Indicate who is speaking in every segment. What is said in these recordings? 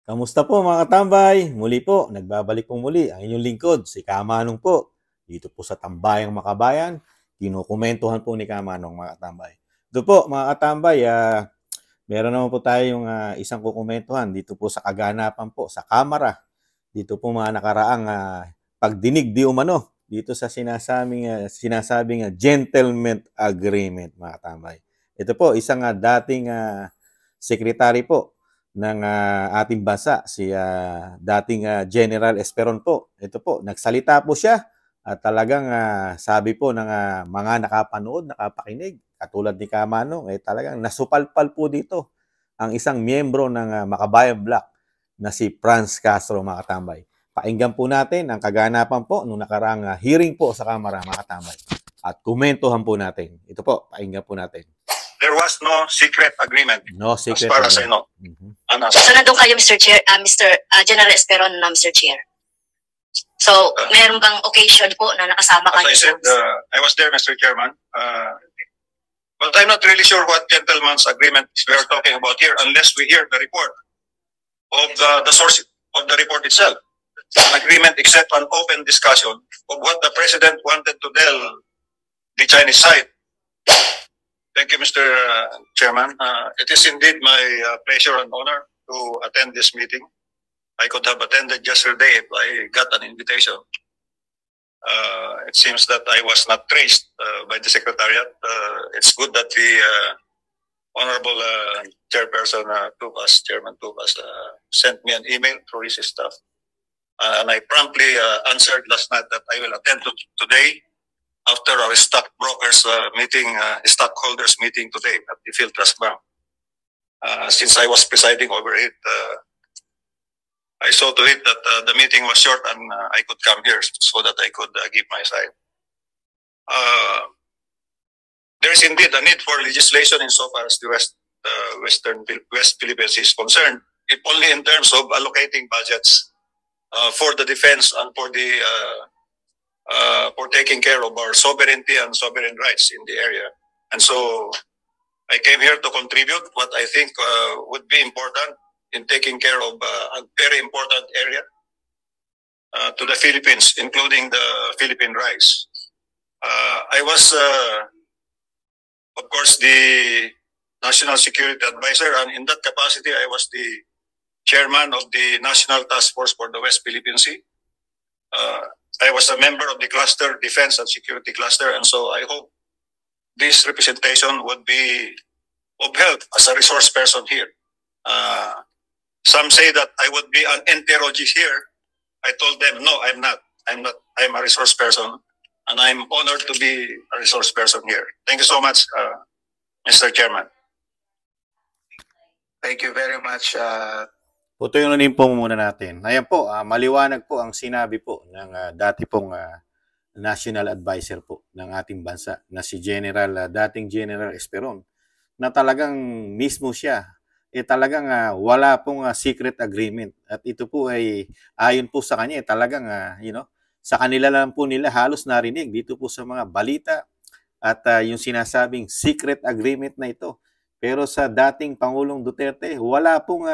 Speaker 1: Kamusta po mga katambay? Muli po, nagbabalik po muli ang inyong lingkod, si Kamanong po. Dito po sa Tambayang Makabayan, kinukumentuhan po ni Kamanong mga katambay. Ito po mga katambay, meron naman po tayong isang kukumentuhan dito po sa kaganapan po, sa Kamara. Dito po mga nakaraang pagdinig di umano dito sa sinasabing gentleman agreement mga katambay. Ito po, isang dating sekretary po ng ating bansa, si dating General Esperon po. Ito po, nagsalita po siya at talagang sabi po ng mga nakapanood, nakapakinig, katulad ni Kamanong, talagang nasupalpal po dito ang isang miyembro ng Makabayan Black na si Franz Castro, mga katambay. Pakinggan po natin ang kaganapan po nung nakaraang hearing po sa Kamara, mga katambay. At komentuhan po natin. Ito po, pakinggan po natin.
Speaker 2: There was no secret agreement.
Speaker 1: No secret
Speaker 2: as far as I know.
Speaker 3: So nandun kayo, Mr. Chair, General Esperon, Mr. Chair. So, meron bang occasion po na nakasama kayo?
Speaker 2: As I said, I was there, Mr. Chairman. But I'm not really sure what gentleman's agreement we are talking about here unless we hear the report of the source of the report itself. An agreement except an open discussion of what the President wanted to tell the Chinese side. Thank you, Mr. Chairman. It is indeed my pleasure and honor to attend this meeting. I could have attended yesterday if I got an invitation. It seems that I was not traced by the Secretariat. It's good that the Honorable Chairperson Chairman Tubas, sent me an email through his staff. And I promptly answered last night that I will attend to today after our stockbrokers meeting, stockholders meeting today at the Field Trust Bank. Since I was presiding over it, I saw to it that the meeting was short and I could come here so that I could give my side. There is indeed a need for legislation insofar as the West Philippines is concerned, if only in terms of allocating budgets for the defense and for the for taking care of our sovereignty and sovereign rights in the area. And so I came here to contribute what I think would be important in taking care of a very important area to the Philippines, including the Philippine rights. I was, of course, the National Security Advisor, and in that capacity, I was the chairman of the National Task Force for the West Philippine Sea. I was a member of the cluster, Defense and Security Cluster, and so I hope this representation would be of help as a resource person here. Some say that I would be an enterologist here. I told them, no, I'm not. I'm a resource person, and I'm honored to be a resource person here. Thank you so much, Mr. Chairman.
Speaker 4: Thank you very much.
Speaker 1: Putuunin po muna natin. Ayan po, maliwanag po ang sinabi po ng dati pong National Advisor po ng ating bansa na si dating General Esperon, na talagang mismo siya, talagang wala pong secret agreement. At ito po ay ayon po sa kanya, talagang sa kanila lang po nila halos narinig dito po sa mga balita at yung sinasabing secret agreement na ito. Pero sa dating Pangulong Duterte, wala pong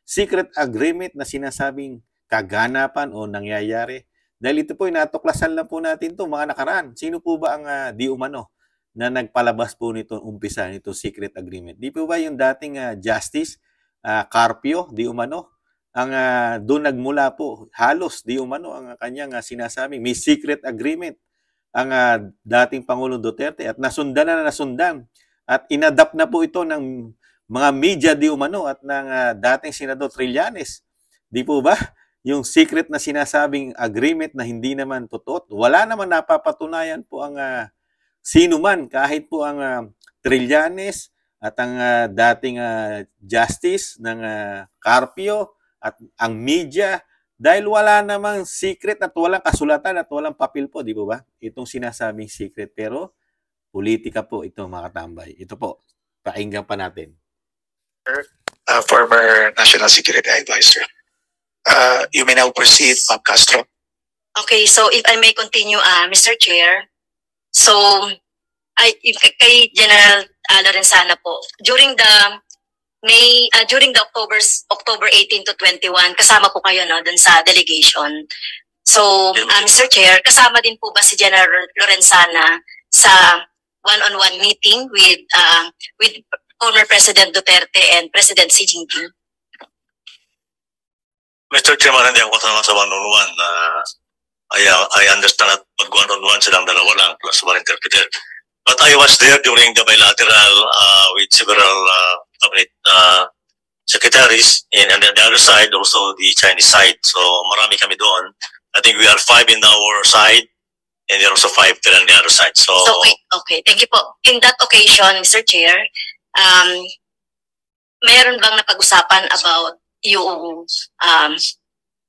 Speaker 1: secret agreement na sinasabing kaganapan o nangyayari. Dahil ito po, natuklasan lang po natin ito mga nakaraan. Sino po ba ang di umano na nagpalabas po nito, umpisa nito secret agreement? Di po ba yung dating Justice Carpio, di umano? Ang doon nagmula po, halos di umano ang kanyang sinasabing may secret agreement ang dating Pangulong Duterte at nasundan na nasundan. At inadapt na po ito ng mga media di umano at ng dating Senador Trillanes. Di po ba? Yung secret na sinasabing agreement na hindi naman totoo. Wala naman napapatunayan po ang sino man, kahit po ang Trillanes at ang dating Justice ng Carpio at ang media, dahil wala namang secret at walang kasulatan at walang papel po, di po ba? Itong sinasabing secret. Pero politika po ito, mga katambay. Ito po, pakinggan pa natin.
Speaker 4: Former National Security Advisor. You may now proceed, Ma'am Castro.
Speaker 3: Okay, so if I may continue, Mr. Chair. So, kay General Lorenzana po, during the during the October 18 to 21, kasama po kayo no dun sa delegation. So, Mr. Chair, kasama din po ba si General Lorenzana sa one-on-one meeting with former President Duterte and President Xi Jinping?
Speaker 5: Mr. Chairman, hindi ako kasama sa one-on-one. I understand that pag one-on-one silang dalawa lang plus one interpreter. But I was there during the bilateral with several cabinet secretaries, and on the other side also the Chinese side. So marami kami doon. I think we are 5 in our side, and there are also 5 there on the other side. So
Speaker 3: okay. Thank you po. In that occasion, Mr. Chair, mayroon bang napag-usapan about yung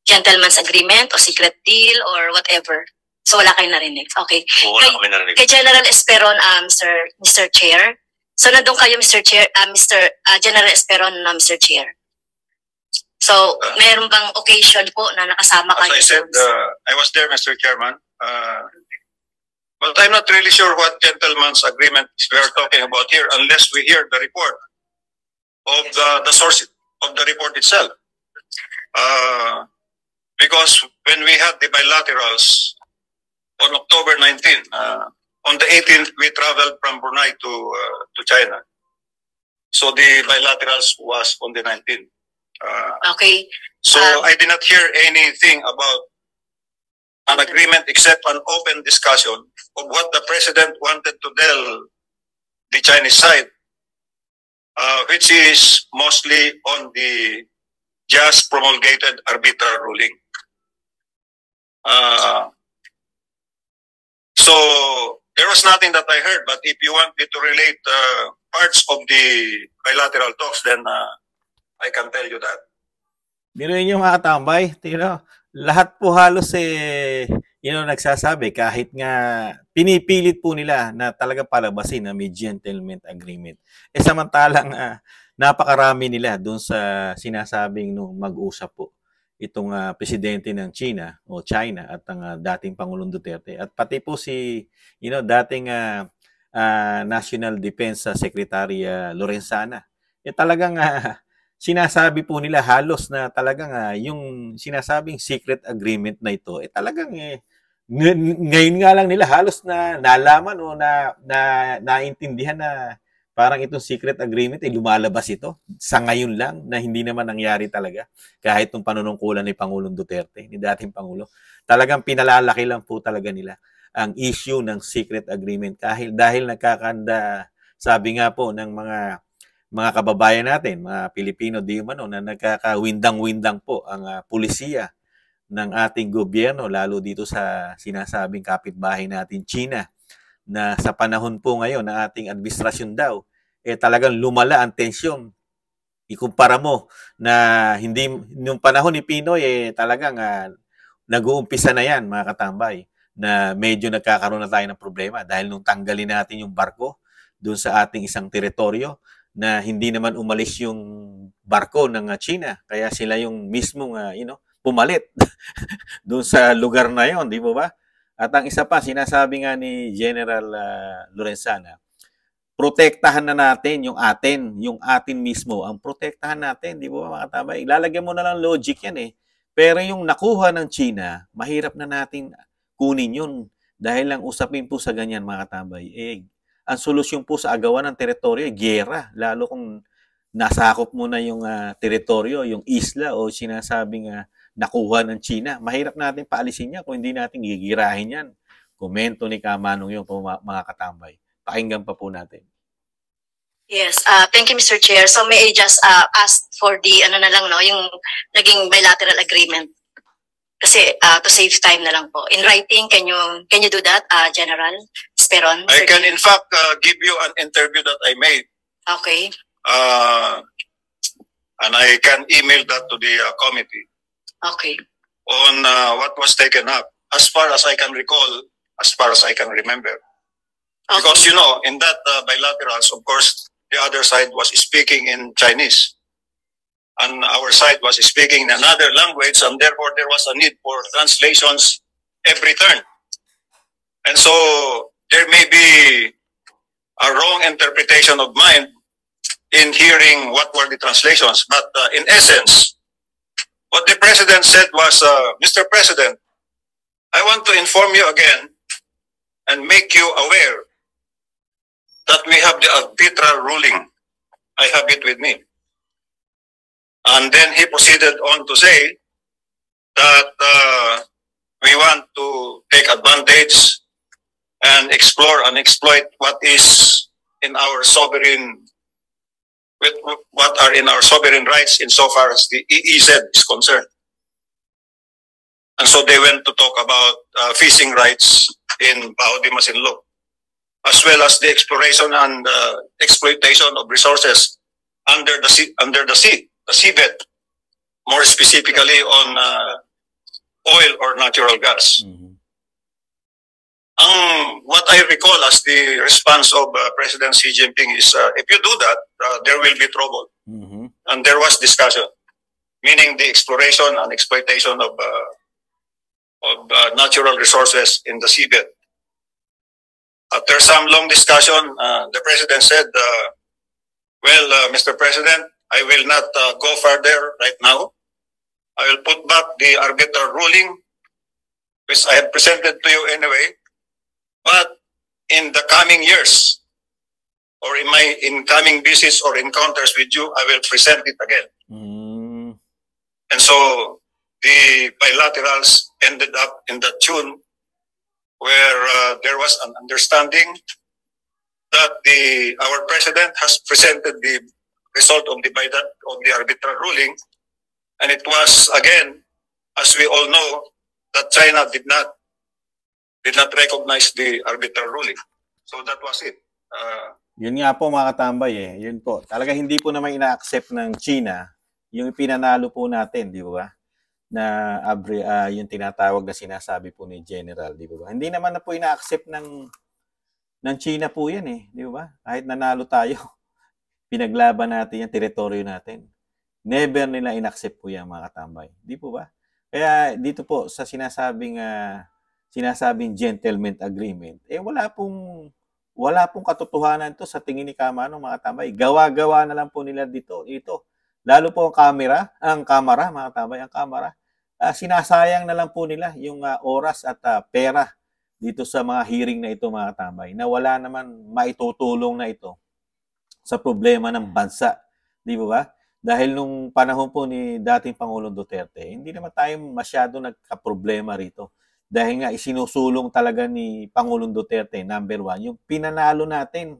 Speaker 3: gentleman's agreement o secret deal or whatever? So wala kayong narinig. Okay.
Speaker 5: wala kami narinig.
Speaker 3: Kay General Esperon, Mr. Chair. So nandun kayo, Mr. Chair, General Esperon, Mr. Chair. So mayroon bang occasion po na nakasama kayo?
Speaker 2: As I said, I was there, Mr. Chairman. But I'm not really sure what gentleman's agreement we are talking about here unless we hear the report of the source of the report itself. Because when we had the bilaterals on October 19, on the 18th, we traveled from Brunei to China. So the bilaterals was on the 19th.
Speaker 3: Okay.
Speaker 2: So I did not hear anything about an agreement except an open discussion of what the president wanted to tell the Chinese side, which is mostly on the just promulgated arbitral ruling. So there was nothing that I heard, but if you want me to relate parts of the bilateral talks, then I can tell you that.
Speaker 1: Biruin yung mga katambay, lahat po halos nagsasabi kahit nga pinipilit po nila na talaga palabasin na may gentleman agreement. Samantalang napakarami nila doon sa sinasabing nung mag-usap po itong presidente ng China at ang dating Pangulong Duterte at pati po si dating National Defense Secretary Lorenzana. Talagang sinasabi po nila halos na talagang yung sinasabing secret agreement na ito talagang ngayon nga lang nila halos na nalaman o naintindihan na parang itong secret agreement lumalabas ito sa ngayon lang na hindi naman nangyari talaga kahit nung panunungkulan ni Pangulong Duterte, ni dating Pangulo. Talagang pinalalaki lang po talaga nila ang issue ng secret agreement dahil nagkakanda, sabi nga po ng mga kababayan natin, mga Pilipino di umano na nagkakawindang-windang po ang pulisiya ng ating gobyerno lalo dito sa sinasabing kapitbahay natin China na sa panahon po ngayon na ating administrasyon daw talagang lumala ang tensyon. Ikumpara mo na hindi nung panahon ni Pinoy talagang nag-uumpisa na yan mga katambay na medyo nagkakaroon na tayo ng problema dahil nung tanggalin natin yung barko doon sa ating isang teritoryo na hindi naman umalis yung barko ng China. Kaya sila yung mismong, pumalit doon sa lugar na yon, di ba? At ang isa pa, sinasabi nga ni General Lorenzana, protektahan na natin yung atin mismo. Ang protektahan natin, di ba mga katabay? Ilalagyan mo na lang logic yan Pero yung nakuha ng China, mahirap na natin kunin yun. Dahil lang usapin po sa ganyan mga katabay. Ang solusyon po sa agawan ng teritoryo, giyera. Lalo kung nasakop mo na yung teritoryo, yung isla o sinasabing nakuha ng China. Mahirap natin paalisin yan kung hindi natin gigirahin yan. Komento ni Kamanong yung mga katambay. Pakinggan pa po natin.
Speaker 3: Yes, thank you Mr. Chair. So may I just ask for the yung naging bilateral agreement. Kasi to save time na lang po. In writing, can you do that, General Esperon?
Speaker 2: I can in fact give you an interview that I made.
Speaker 3: Okay.
Speaker 2: And I can email that to the committee.
Speaker 3: Okay.
Speaker 2: On what was taken up, as far as I can recall, as far as I can remember.
Speaker 3: Okay.
Speaker 2: Because, in that bilaterals, of course, the other side was speaking in Chinese. And our side was speaking in another language, and therefore there was a need for translations every turn. And so there may be a wrong interpretation of mine in hearing what were the translations. But in essence, what the President said was, Mr. President, I want to inform you again and make you aware that we have the arbitral ruling. I have it with me. And then he proceeded on to say that we want to take advantage and explore and exploit what is in our sovereign, what are in our sovereign rights insofar as the EEZ is concerned. And so they went to talk about fishing rights in Bao de Masinloc, as well as the exploration and exploitation of resources under the sea, the seabed, more specifically on oil or natural gas. What I recall as the response of President Xi Jinping is, if you do that, there will be trouble. And there was discussion, meaning the exploration and exploitation of natural resources in the seabed. After some long discussion, the President said, well, Mr. President, I will not go further right now. I will put back the arbitral ruling, which I have presented to you anyway. But in the coming years, or in my incoming visits or encounters with you, I will present it again. And so the bilaterals ended up in the tune where there was an understanding that our president has presented the result of the arbitral ruling, and it was again, as we all know, that China did not recognize the arbitral ruling. So that was it.
Speaker 1: Yun nga po mga katambay Yun po. Talaga hindi po naman ina-accept ng China yung pinanalo po natin, di ba? Na yung tinatawag na sinasabi po ni General, di ba? Hindi naman na po ina-accept ng China po yan di ba? Kahit nanalo tayo, pinaglaban natin yung teritoryo natin. Never nila in-accept po yan mga katambay. Di po ba? Kaya dito po sa sinasabing gentleman agreement, wala pong katotohanan to sa tingin ni Kamano mga katambay. Gawa-gawa na lang po nila dito. Lalo po ang kamera mga katambay, ang kamera. Sinasayang na lang po nila yung oras at pera dito sa mga hearing na ito mga katambay, na wala naman maitutulong na ito sa problema ng bansa. Di ba? Dahil nung panahon po ni dating Pangulong Duterte, hindi naman tayo masyado nagka-problema rito. Dahil nga isinusulong talaga ni Pangulong Duterte, number one, yung pinanalo natin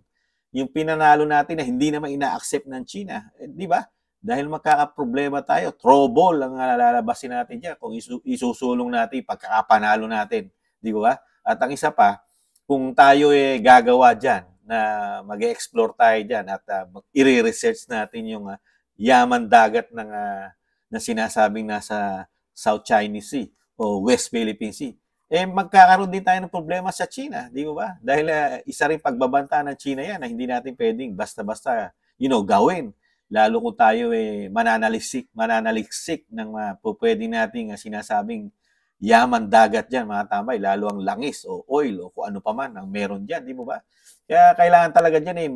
Speaker 1: na hindi naman ina-accept ng China. Di ba? Dahil magkakaproblema tayo, trouble ang lalabasin natin dyan kung isusulong natin, pagkakapanalo natin. Di ba? At ang isa pa, kung tayo gagawa dyan, na mag-explore tayo dyan at i-research natin yung yaman dagat na sinasabing nasa South China Sea o West Philippine Sea, magkakaroon din tayo ng problema sa China, di ba? Dahil isa rin pagbabanta ng China yan na hindi natin pwedeng basta-basta, gawin. Lalo kung tayo mananaliksik ng pwede nating sinasabing yaman dagat dyan, mga tambay, lalo ang langis o oil o kung ano pa man ang meron dyan, di ba? Kaya kailangan talaga dyan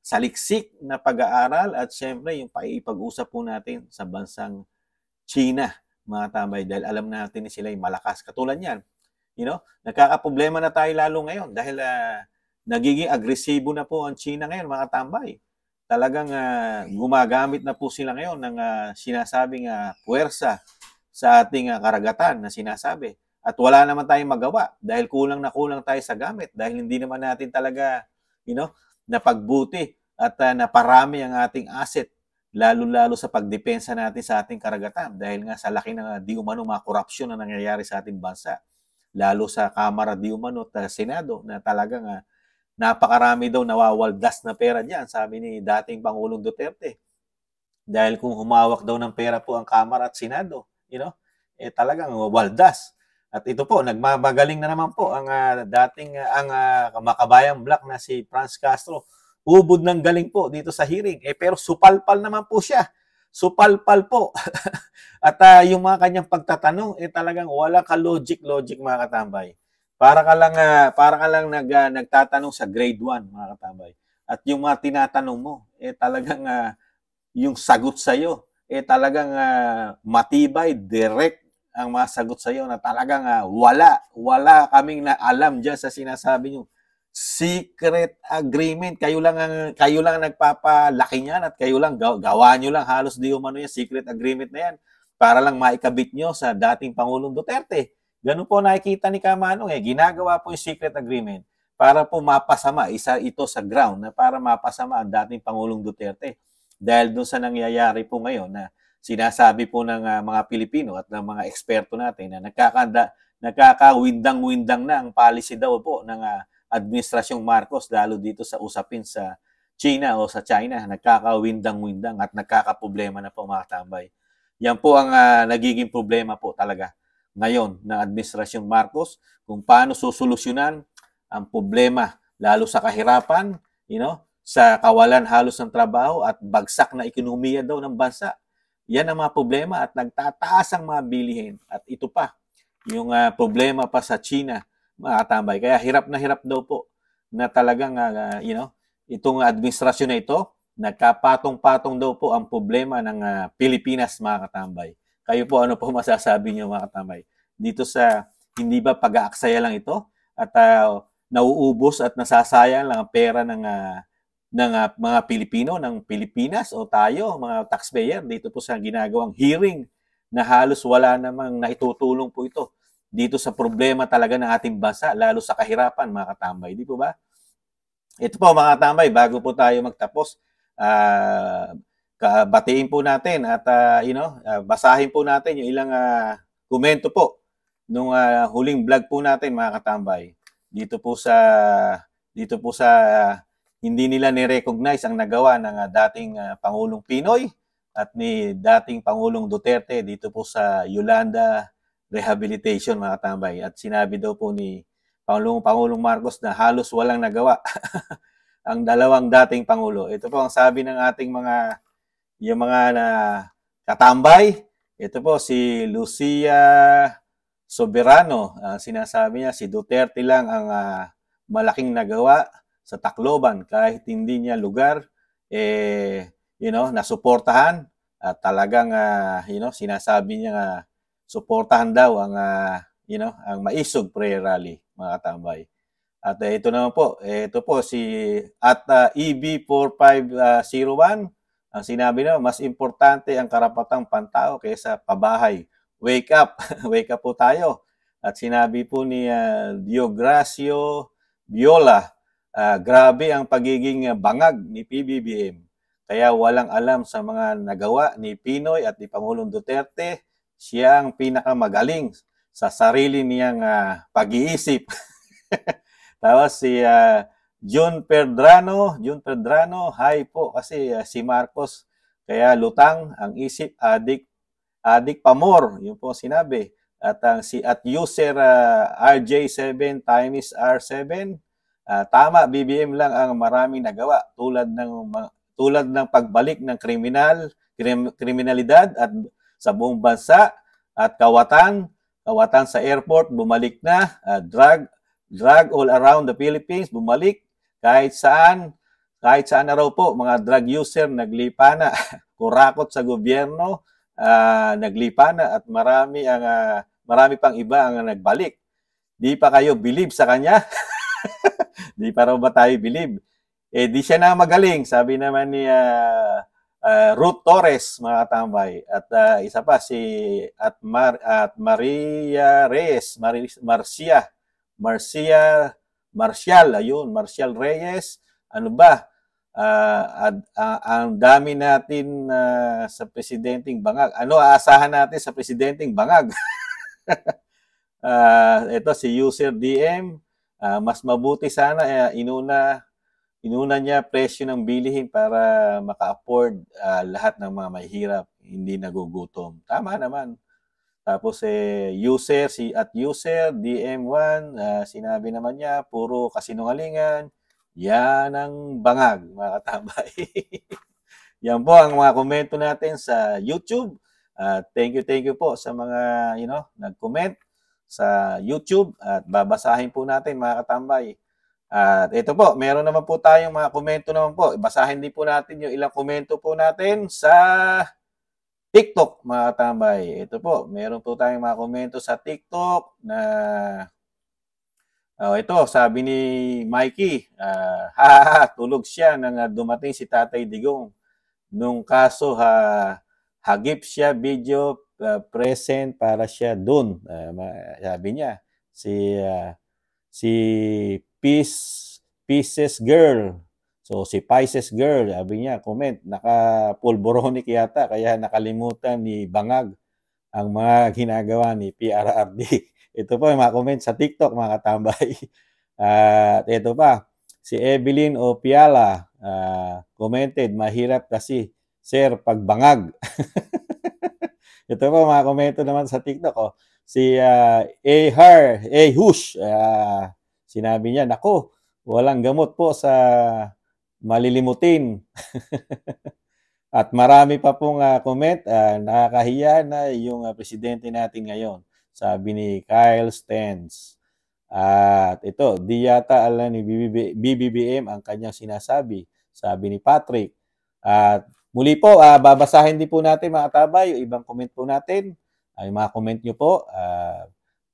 Speaker 1: saliksik na pag-aaral at syempre yung paipag-usap po natin sa bansang China, mga tambay, dahil alam natin na sila yung malakas. Katulad yan, nagkakaproblema na tayo lalo ngayon dahil nagiging agresibo na po ang China ngayon, mga tambay. Talagang gumagamit na po sila ngayon ng sinasabing puwersa sa ating karagatan na sinasabi. At wala naman tayong magawa dahil kulang na kulang tayo sa gamit dahil hindi naman natin talaga, napagbuti at naparami ang ating asset, lalo-lalo sa pagdepensa natin sa ating karagatan dahil nga sa laki ng di umano mga korupsyon na nangyayari sa ating bansa, lalo sa Kamara di umano at Senado na talagang napakarami daw nawawaldas na pera diyan, sabi ni dating Pangulong Duterte. Dahil kung humawak daw ng pera po ang Kamara at Senado, talagang waldas. At ito po, nagmamagaling na naman po ang makabayang black na si Franz Castro. Ubod ng galing po dito sa hearing. Pero supalpal naman po siya. Supalpal po. At yung mga kanyang pagtatanong, talagang wala ka logic mga katambay. Para ka lang nagtatanong sa grade 1, mga katambay. at yung mga tinatanong mo, talagang yung sagot sa'yo, talagang matibay, direct ang mga sagot sa'yo na talagang wala kaming na alam dyan sa sinasabi nyo. Secret agreement, kayo lang ang nagpapalaki niyan at kayo lang gawa nyo lang halos di umano yung secret agreement na yan para lang maikabit nyo sa dating Pangulong Duterte. Ganun po nakikita ni Kamanong ginagawa po yung secret agreement para po mapasama ito sa ground na para mapasama ang dating Pangulong Duterte dahil doon sa nangyayari po ngayon na sinasabi po ng mga Pilipino at ng mga eksperto natin na nakakawindang-windang na ang policy daw po ng Administrasyong Marcos lalo dito sa usapin sa China o sa China, nagkakawindang-windang at nagkakaproblema na po mga tambay. Yan po ang nagiging problema po talaga ngayon ng Administrasyong Marcos kung paano susolusyonan ang problema lalo sa kahirapan, sa kawalan halos ng trabaho at bagsak na ekonomiya daw ng bansa. Yan ang mga problema at nagtataas ang mga bilihin. At ito pa, yung problema pa sa China, mga tambay. Kaya hirap na hirap daw po na talagang, itong administrasyon na ito, nagkapatong-patong daw po ang problema ng Pilipinas, mga katambay. Kayo po, ano po masasabi niyo, mga katambay? Dito sa, hindi ba pag-aaksaya lang ito? At nauubos at nasasayang lang ang pera ng mga Pilipino, ng Pilipinas o tayo, mga taxpayer, dito po sa ginagawang hearing na halos wala namang naitutulong po ito dito sa problema talaga ng ating bansa, lalo sa kahirapan, mga katambay. Di po ba? Ito po, mga katambay, bago po tayo magtapos, batiin po natin at basahin po natin yung ilang komento po nung huling vlog po natin, mga katambay. Dito po sa hindi nila ni-recognize ang nagawa ng dating Pangulong Pinoy at ni dating Pangulong Duterte dito po sa Yolanda Rehabilitation, mga tambay. At sinabi daw po ni Pangulong Marcos na halos walang nagawa ang dalawang dating Pangulo. Ito po ang sabi ng ating mga katambay. Ito po si Lucia Soberano. Sinasabi niya si Duterte lang ang malaking nagawa sa Tacloban kahit hindi niya lugar nasuportahan at talagang sinasabi niya suportahan daw ang ang Maisog Prayer Rally, mga katambay. At ito naman po, ito po si EB4501, ang sinabi na mas importante ang karapatang pantao kaysa pabahay. Wake up, wake up po tayo. At sinabi po ni Diogracio Viola, grabe ang pagiging bangag ni PBBM. Kaya walang alam sa mga nagawa ni Pinoy at ni Pangulong Duterte. Siya ang pinakamagaling sa sarili niyang pag-iisip. Tapos si June Perdrano, hi po kasi si Marcos kaya lutang ang isip, adik pamor, yun po sinabi. At at user RJ7 times R7, tama, BBM lang ang maraming nagawa tulad ng pagbalik ng kriminalidad at sa buong bansa at kawatan sa airport bumalik na, drug all around the Philippines bumalik, kahit saan na raw po mga drug user naglipa na, kurakot sa gobyerno naglipa na at marami pang iba ang nagbalik. Di pa kayo believe sa kanya? Di pa raw ba tayo believe? Di siya na magaling, sabi naman ni Ruth Torres, mga katambay. At isa pa si Maria Reyes, Marcial Reyes. Ano ba? Ang dami natin sa presidenteng bangag. Ano aasahan natin sa presidenteng bangag? Ito si user DM. Mas mabuti sana inuna niya presyo ng bilihin para maka-afford lahat ng mga mahirap, hindi nagugutom. Tama naman. Tapos user DM1, sinabi naman niya puro kasinungalingan. Yan ang bangag, mga katambay. Yan po ang mga komento natin sa YouTube. Thank you po sa mga nag-comment sa YouTube at babasahin po natin, mga katambay. At ito po, meron naman po tayong mga komento naman po. Basahin din po natin yung ilang komento po natin sa TikTok, mga katambay. Ito po, meron po tayong mga komento sa TikTok na ito, sabi ni Mikey, tulog siya nang dumating si Tatay Digong. Nung kaso, hagip siya video present para siya dun. Sabi niya, si Pisces Girl. So, si Pisces Girl, sabi niya, comment, naka-pulboronic yata, kaya nakalimutan ni Bangag ang mga ginagawa ni PRRD. Ito po yung mga comment sa TikTok, mga katambay. At ito pa, si Evelyn Opiala commented, mahirap kasi, sir, pagbangag. Ito po, mga komento naman sa TikTok. Si Hush, sinabi niya, nako, walang gamot po sa malilimutin. At marami pa pong comment, nakakahiya na yung presidente natin ngayon. Sabi ni Kyle Stens. At ito, di yata alam ni BBBM ang kanyang sinasabi. Sabi ni Patrick. At muli po, babasahin din po natin mga tabay, yung ibang comment po natin. Ay mga comment nyo po.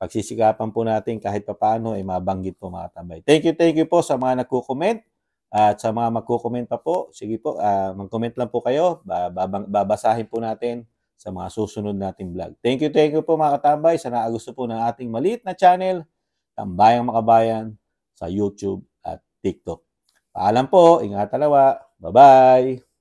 Speaker 1: Pagsisikapan po natin kahit papaano ay mabanggit po mga tabay. Thank you po sa mga nagko-comment. At sa mga magko-comment pa po, sige po, mag-comment lang po kayo. Babasahin po natin sa mga susunod nating vlog. Thank you po mga katambay sa nakagusto po ng ating maliit na channel, Tambayang Makabayan, sa YouTube at TikTok. Paalam po, ingat talawa. Bye-bye!